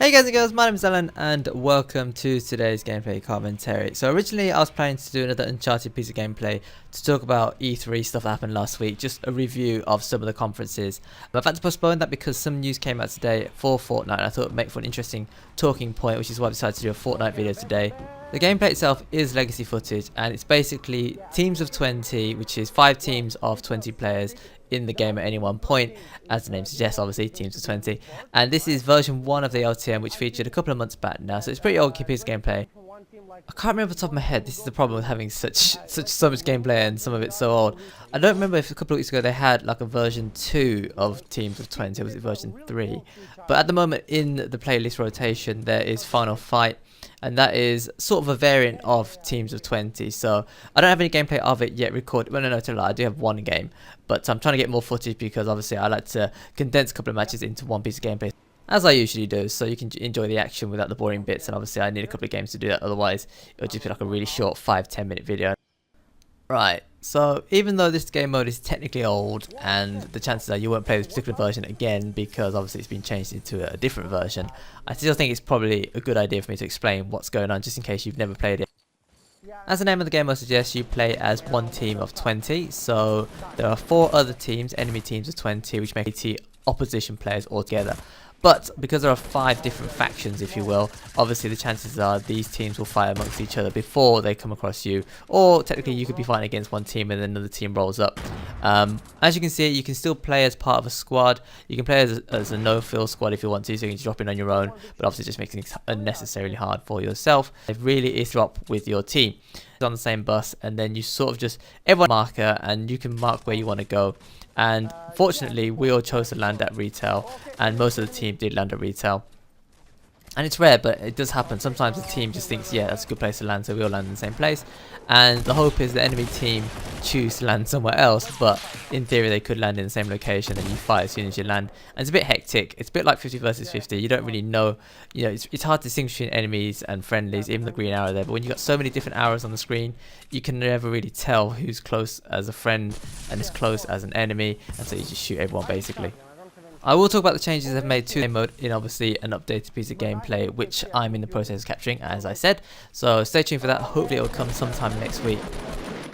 Hey guys and girls, my name is Alan and welcome to today's gameplay commentary. So originally I was planning to do another Uncharted piece of gameplay to talk about E3 stuff that happened last week, just a review of some of the conferences. But I've had to postpone that because some news came out today for Fortnite and I thought it would make for an interesting talking point, which is why I decided to do a Fortnite video today. The gameplay itself is legacy footage and it's basically teams of 20, which is 5 teams of 20 players in the game at any one point, as the name suggests, obviously teams of 20, and this is version 1 of the LTM, which featured a couple of months back now, so it's pretty old piece of gameplay. I can't remember off the top of my head. This is the problem with having so much gameplay and some of it's so old. I don't remember if a couple of weeks ago they had like a version 2 of teams of 20, or was it version 3? But at the moment in the playlist rotation there is Final Fight, and that is sort of a variant of teams of 20. So I don't have any gameplay of it yet recorded. Well, no, I do have one game, but I'm trying to get more footage because obviously I like to condense a couple of matches into one piece of gameplay, as I usually do, so you can enjoy the action without the boring bits. And obviously I need a couple of games to do that, otherwise it'll just be like a really short 5-10 minute video. Right, so even though this game mode is technically old, and the chances are you won't play this particular version again because obviously it's been changed into a different version, I still think it's probably a good idea for me to explain what's going on just in case you've never played it. As the name of the game mode suggests, you play as one team of 20, so there are 4 other teams, enemy teams of 20, which make 80 opposition players altogether. But because there are 5 different factions, if you will, obviously the chances are these teams will fight amongst each other before they come across you, or technically you could be fighting against one team and then another team rolls up. As you can see, you can still play as part of a squad. You can play as a no-fill squad if you want to, so you can drop in on your own, but obviously it just makes things unnecessarily hard for yourself. It really is drop with your team on the same bus, and then you sort of just everyone marker and you can mark where you want to go. And fortunately we all chose to land at retail, and most of the team did land at retail. And it's rare, but it does happen. Sometimes the team just thinks, yeah, that's a good place to land, so we all land in the same place. And the hope is the enemy team choose to land somewhere else, but in theory they could land in the same location and you fight as soon as you land. And it's a bit hectic. It's a bit like 50 versus 50. You don't really know, it's hard to distinguish between enemies and friendlies, even the green arrow there. But when you've got so many different arrows on the screen, you can never really tell who's close as a friend and is close as an enemy, and so you just shoot everyone basically. I will talk about the changes they've made to game mode in obviously an updated piece of gameplay, which I'm in the process of capturing, as I said. So stay tuned for that. Hopefully it will come sometime next week.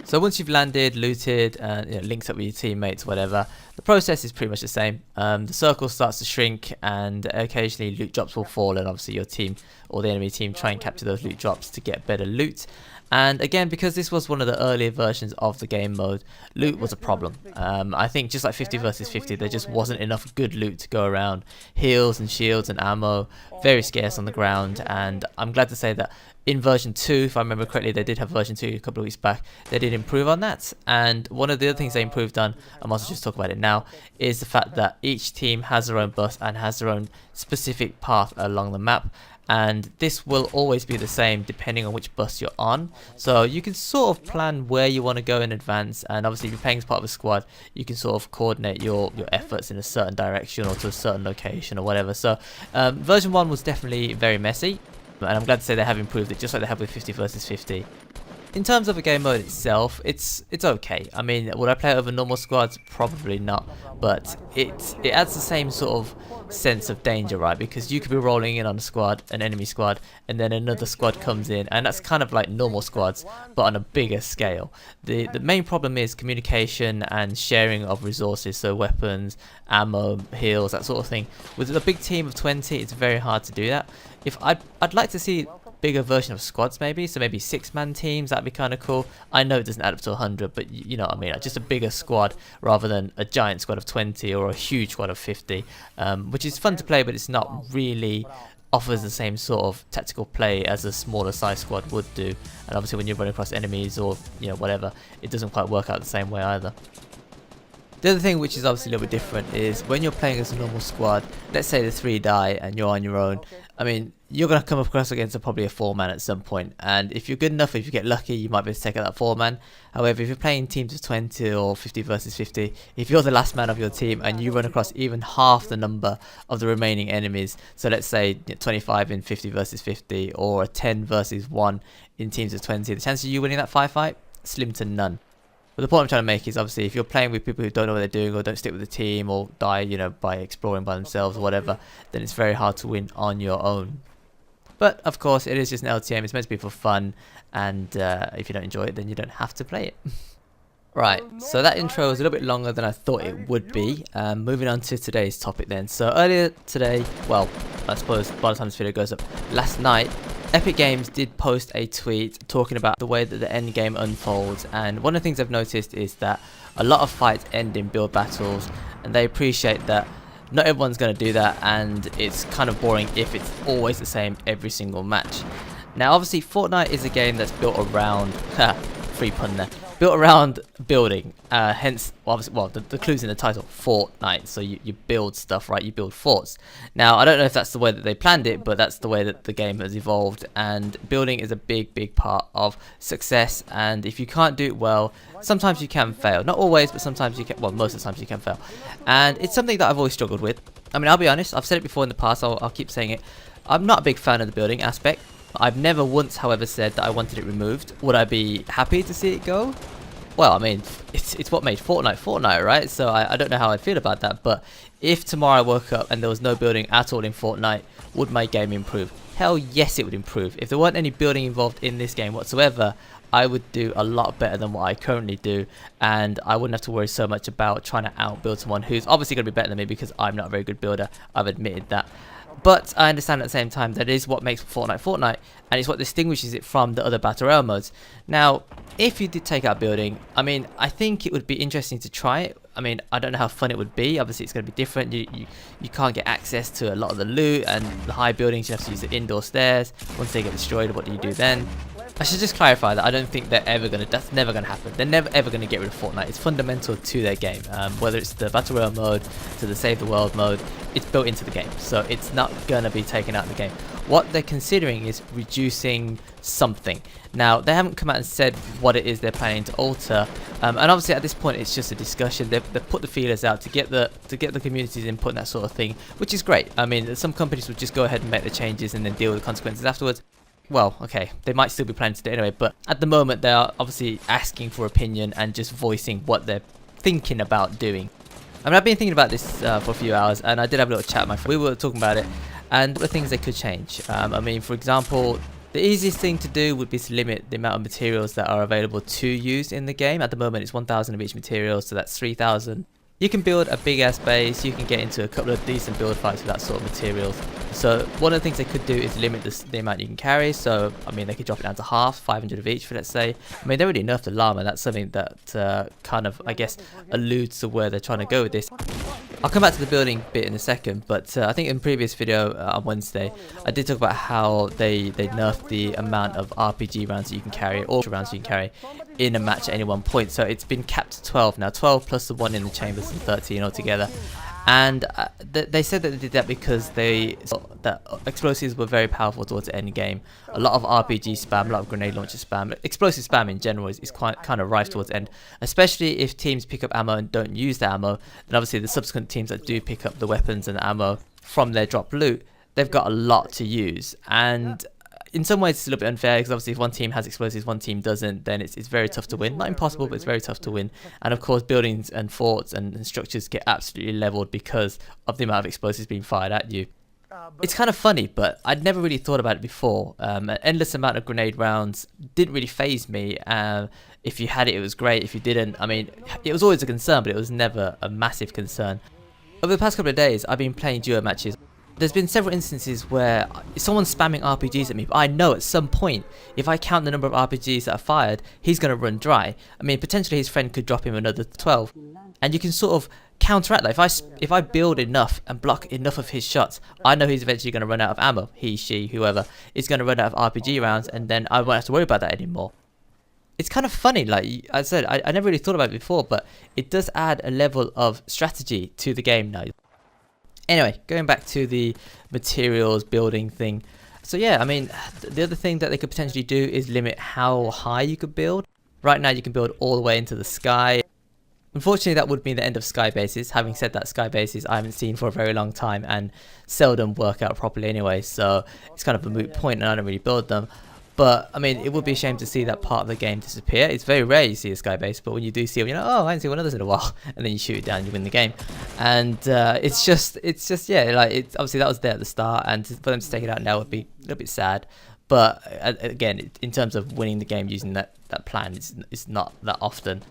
So once you've landed, looted, and linked up with your teammates, whatever, the process is pretty much the same. The circle starts to shrink, and occasionally loot drops will fall, and obviously your team or the enemy team try and capture those loot drops to get better loot. And again, because this was one of the earlier versions of the game mode, loot was a problem. I think just like 50 versus 50, there just wasn't enough good loot to go around. Heals and shields and ammo, very scarce on the ground, and I'm glad to say that in version 2, if I remember correctly, they did have version 2 a couple of weeks back, they did improve on that. And one of the other things they improved on, I must just talk about it now, is the fact that each team has their own bus and has their own specific path along the map. And this will always be the same depending on which bus you're on, so you can sort of plan where you want to go in advance. And obviously if you're playing as part of a squad, you can sort of coordinate your efforts in a certain direction or to a certain location or whatever. So version 1 was definitely very messy, and I'm glad to say they have improved it, just like they have with 50 versus 50. In terms of the game mode itself, it's okay. I mean, would I play it over normal squads? Probably not, but it adds the same sort of sense of danger, right? Because you could be rolling in on a squad, an enemy squad, and then another squad comes in, and that's kind of like normal squads but on a bigger scale. The main problem is communication and sharing of resources, so weapons, ammo, heals, that sort of thing. With a big team of 20, it's very hard to do that. If I'd like to see bigger version of squads, maybe 6-man teams. That'd be kind of cool. I know it doesn't add up to 100, but you know what I mean, like just a bigger squad rather than a giant squad of 20 or a huge squad of 50, which is fun to play, but it's not really offers the same sort of tactical play as a smaller size squad would do. And obviously when you're running across enemies or whatever, it doesn't quite work out the same way either. The other thing which is obviously a little bit different is when you're playing as a normal squad, let's say the 3 die and you're on your own, I mean, you're going to come across against probably a 4-man at some point, and if you're good enough, if you get lucky, you might be able to take out that 4-man. However, if you're playing teams of 20 or 50 versus 50, if you're the last man of your team and you run across even half the number of the remaining enemies, so let's say 25 in 50 versus 50 or a 10 versus 1 in teams of 20, the chance of you winning that firefight, slim to none. But the point I'm trying to make is obviously if you're playing with people who don't know what they're doing or don't stick with the team or die, you know, by exploring by themselves or whatever, then it's very hard to win on your own. But of course, it is just an LTM. It's meant to be for fun, and if you don't enjoy it, then you don't have to play it. Right, so that intro was a little bit longer than I thought it would be. Moving on to today's topic then. So earlier today, well, I suppose by the time this video goes up, last night, Epic Games did post a tweet talking about the way that the end game unfolds, and one of the things I've noticed is that a lot of fights end in build battles, and they appreciate that not everyone's going to do that, and it's kind of boring if it's always the same every single match. Now obviously Fortnite is a game that's built around, free pun there, built around building, hence obviously, well, the clue's in the title, Fortnite, so you build stuff, right? You build forts. Now I don't know if that's the way that they planned it, but that's the way that the game has evolved, and building is a big part of success, and if you can't do it well, sometimes you can fail. Not always, but sometimes you can, well, most of the times you can fail, and it's something that I've always struggled with. I mean, I'll be honest, I've said it before in the past, I'll keep saying it, I'm not a big fan of the building aspect. I've never once, however, said that I wanted it removed. Would I be happy to see it go? Well, I mean, it's what made Fortnite, right? So I don't know how I'd feel about that. But if tomorrow I woke up and there was no building at all in Fortnite, would my game improve? Hell yes, it would improve. If there weren't any building involved in this game whatsoever, I would do a lot better than what I currently do, and I wouldn't have to worry so much about trying to outbuild someone who's obviously going to be better than me, because I'm not a very good builder. I've admitted that. But I understand at the same time that is what makes Fortnite, and it's what distinguishes it from the other Battle Royale modes. Now, if you did take out building, I mean, I think it would be interesting to try it. I mean, I don't know how fun it would be. Obviously, it's going to be different. You can't get access to a lot of the loot, and the high buildings, you have to use the indoor stairs. Once they get destroyed, what do you do then? I should just clarify that I don't think they're ever going to, that's never going to happen. They're never ever going to get rid of Fortnite. It's fundamental to their game. Whether it's the Battle Royale mode, to the Save the World mode, it's built into the game. So it's not going to be taken out of the game. What they're considering is reducing something. Now, they haven't come out and said what it is they're planning to alter. And obviously at this point it's just a discussion. They've put the feelers out to get the community's input and that sort of thing, which is great. I mean, some companies would just go ahead and make the changes and then deal with the consequences afterwards. Well, okay, they might still be planning to do it anyway, but at the moment they are obviously asking for opinion and just voicing what they're thinking about doing. I mean, I've been thinking about this for a few hours, and I did have a little chat with my friend. We were talking about it, and the things they could change. I mean, for example, the easiest thing to do would be to limit the amount of materials that are available to use in the game. At the moment, it's 1,000 of each material, so that's 3,000. You can build a big ass base, you can get into a couple of decent build fights with that sort of materials. So one of the things they could do is limit the amount you can carry. So I mean, they could drop it down to half, 500 of each, for let's say. I mean, they're already nerfed the llama. That's something that kind of, I guess, alludes to where they're trying to go with this. I'll come back to the building bit in a second, but I think in previous video on Wednesday, I did talk about how they nerfed the amount of RPG rounds that you can carry, or rounds you can carry in a match at any one point. So it's been capped to 12 now, 12 plus the one in the chambers, and 13 altogether. And they said that they did that because they thought that explosives were very powerful towards the end game. A lot of RPG spam, a lot of grenade launcher spam, explosive spam in general is quite kind of rife towards the end. Especially if teams pick up ammo and don't use the ammo, then obviously the subsequent teams that do pick up the weapons and the ammo from their drop loot, they've got a lot to use. And in some ways it's a little bit unfair, because obviously if one team has explosives, one team doesn't, then it's very tough to win. Not impossible, but it's very tough to win. And of course buildings and forts and structures get absolutely leveled because of the amount of explosives being fired at you. It's kind of funny, but I'd never really thought about it before. An endless amount of grenade rounds didn't really faze me. If you had it, it was great. If you didn't, I mean, it was always a concern, but it was never a massive concern. Over the past couple of days, I've been playing duo matches. There's been several instances where someone's spamming RPGs at me, but I know at some point, if I count the number of RPGs that are fired, he's going to run dry. I mean, potentially his friend could drop him another 12. And you can sort of counteract that. If I build enough and block enough of his shots, I know he's eventually going to run out of ammo. He, she, whoever is going to run out of RPG rounds, and then I won't have to worry about that anymore. It's kind of funny, like I said, I never really thought about it before, but it does add a level of strategy to the game now. Anyway, going back to the materials building thing. So yeah, I mean, the other thing that they could potentially do is limit how high you could build. Right now you can build all the way into the sky. Unfortunately, that would mean the end of sky bases. Having said that, sky bases I haven't seen for a very long time and seldom work out properly anyway, so it's kind of a moot point and I don't really build them. But I mean, it would be a shame to see that part of the game disappear. It's very rare you see a sky base, but when you do see it, you're like, oh, I haven't seen one of those in a while, and then you shoot it down, and you win the game. And it's just yeah, like it's obviously that was there at the start, and for them to take it out now would be a little bit sad. But again, in terms of winning the game using that plan, it's not that often.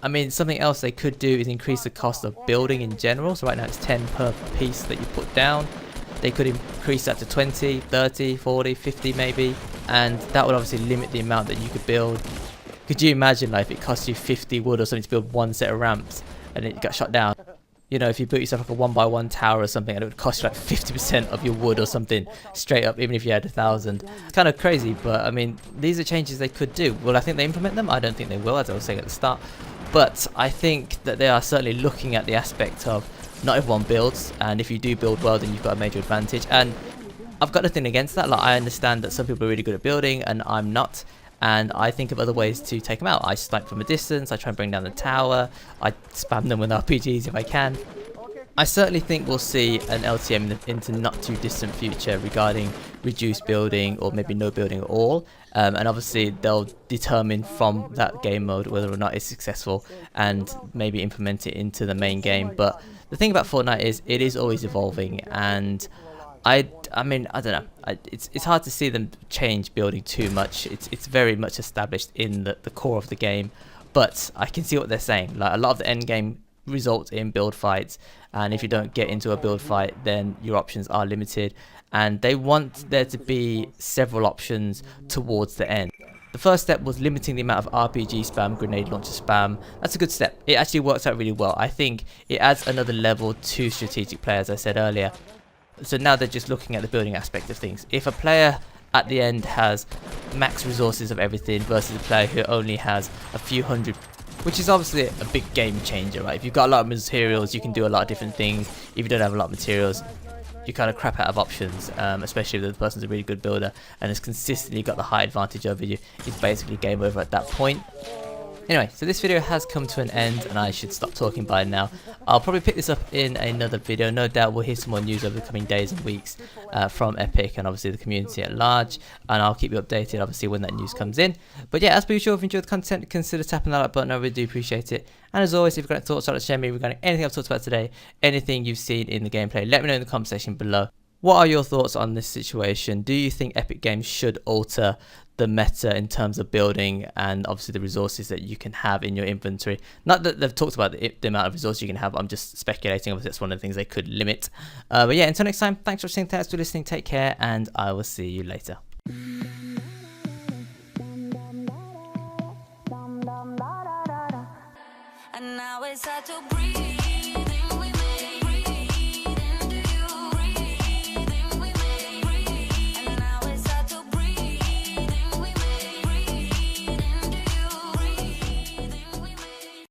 I mean, something else they could do is increase the cost of building in general. So right now it's 10 per piece that you put down. They could increase that to 20, 30, 40, 50 maybe, and that would obviously limit the amount that you could build. Could you imagine like if it cost you 50 wood or something to build one set of ramps and it got shot down? You know, if you built yourself like a 1x1 tower or something and it would cost you like 50% of your wood or something straight up, even if you had 1,000. It's kind of crazy, but I mean, these are changes they could do. Will I think they implement them? I don't think they will, as I was saying at the start. But I think that they are certainly looking at the aspect of not everyone builds, and if you do build well, then you've got a major advantage. And I've got nothing against that. Like, I understand that some people are really good at building and I'm not, and I think of other ways to take them out. I snipe from a distance, I try and bring down the tower, I spam them with RPGs if I can. I certainly think we'll see an LTM into not too distant future regarding reduced building or maybe no building at all, and obviously they'll determine from that game mode whether or not it's successful and maybe implement it into the main game. But the thing about Fortnite is it is always evolving, and I mean, I don't know, it's hard to see them change building too much. It's very much established in the core of the game, but I can see what they're saying. Like, a lot of the end game results in build fights, and if you don't get into a build fight, then your options are limited, and they want there to be several options towards the end. The first step was limiting the amount of RPG spam, grenade launcher spam. That's a good step. It actually works out really well. I think it adds another level to strategic play, as I said earlier. So now they're just looking at the building aspect of things. If a player at the end has max resources of everything versus a player who only has a few hundred, which is obviously a big game changer, right? If you've got a lot of materials, you can do a lot of different things. If you don't have a lot of materials, you kind of crap out of options, especially if the person's a really good builder and has consistently got the high advantage over you. It's basically game over at that point. Anyway, so this video has come to an end and I should stop talking by now. I'll probably pick this up in another video. No doubt we'll hear some more news over the coming days and weeks from Epic and obviously the community at large, and I'll keep you updated obviously when that news comes in. But yeah, as per usual, if you enjoyed the content, consider tapping that like button. I really do appreciate it. And as always, if you've got any thoughts, like to share me regarding anything I've talked about today, anything you've seen in the gameplay, let me know in the comment section below. What are your thoughts on this situation? Do you think Epic Games should alter the meta in terms of building and obviously the resources that you can have in your inventory? Not that they've talked about the amount of resources you can have, I'm just speculating. Obviously that's one of the things they could limit. But yeah, until next time, thanks for watching, thanks for listening, take care, and I will see you later. And now it's hard to